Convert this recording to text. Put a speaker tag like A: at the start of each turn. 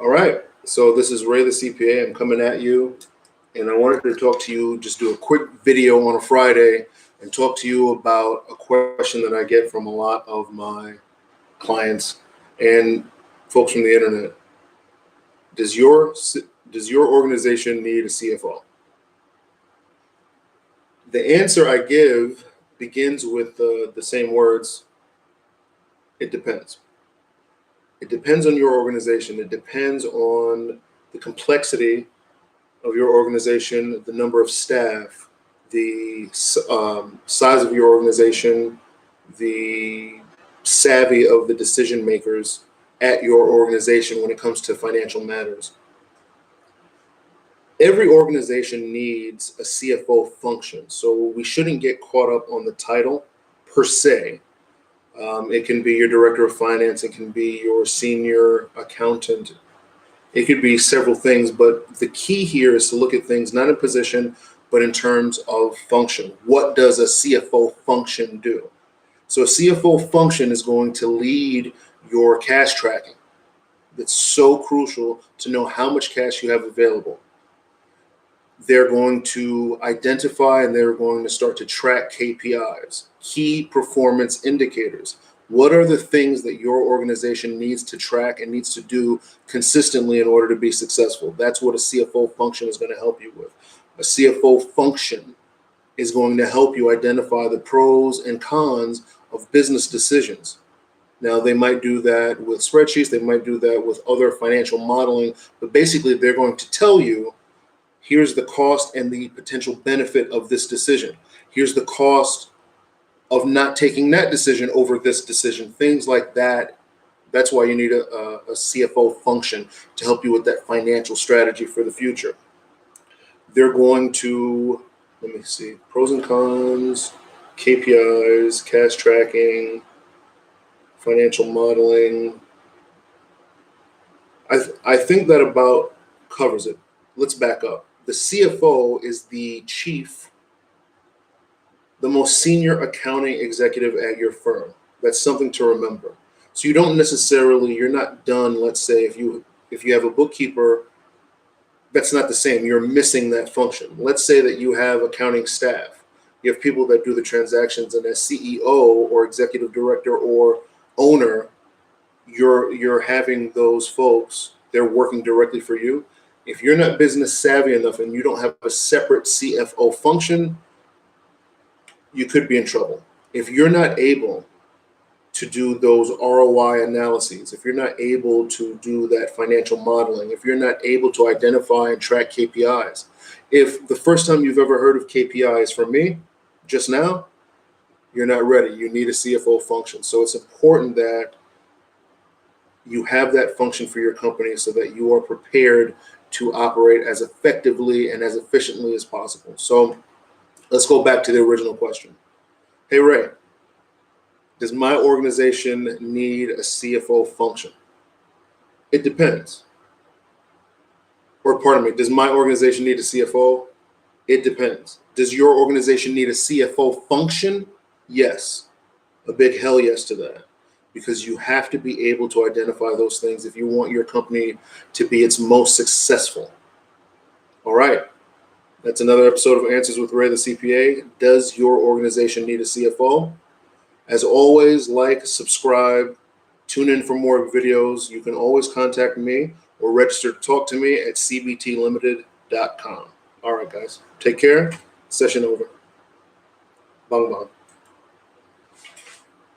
A: All right, so this is Ray the CPA. I'm coming at you, and I wanted to talk to you, just do a quick video on a Friday and talk to you about a question that I get from a lot of my clients and folks from the internet. Does your organization need a CFO? The answer I give begins with the same words. It depends. It depends on your organization. It depends on the complexity of your organization, the number of staff, the size of your organization, the savvy of the decision makers at your organization when it comes to financial matters. Every organization needs a CFO function, so we shouldn't get caught up on the title per se. It can be your director of finance, it can be your senior accountant, it could be several things, but the key here is to look at things not in position, but in terms of function. What does a CFO function do? So a CFO function is going to lead your cash tracking. That's so crucial to know how much cash you have available. They're going to identify and they're going to start to track KPIs, key performance indicators. What are the things that your organization needs to track and needs to do consistently in order to be successful? That's what a CFO function is going to help you with. A CFO function is going to help you identify the pros and cons of business decisions. Now, they might do that with spreadsheets, they might do that with other financial modeling, but basically they're going to tell you, here's the cost and the potential benefit of this decision. Here's the cost of not taking that decision over this decision, things like that. That's why you need a CFO function to help you with that financial strategy for the future. They're going to, let me see, pros and cons, KPIs, cash tracking, financial modeling. I think that about covers it. Let's back up. The CFO is the chief, the most senior accounting executive at your firm. That's something to remember. So you don't necessarily, you're not done. Let's say if you have a bookkeeper, that's not the same. You're missing that function. Let's say that you have accounting staff. You have people that do the transactions, and as CEO or executive director or owner, you're having those folks, they're working directly for you. If you're not business savvy enough and you don't have a separate CFO function, you could be in trouble. If you're not able to do those ROI analyses, if you're not able to do that financial modeling, if you're not able to identify and track KPIs, if the first time you've ever heard of KPIs from me just now, you're not ready. You need a CFO function. So it's important that you have that function for your company so that you are prepared to operate as effectively and as efficiently as possible. So let's go back to the original question. Hey, Ray, does my organization need a CFO function? It depends. Or pardon me, does my organization need a CFO? It depends. Does your organization need a CFO function? Yes. A big hell yes to that. Because you have to be able to identify those things if you want your company to be its most successful. All right. That's another episode of Answers with Ray the CPA. Does your organization need a CFO? As always, like, subscribe, tune in for more videos. You can always contact me or register to talk to me at cbtlimited.com. All right, guys. Take care. Session over. Bang bang.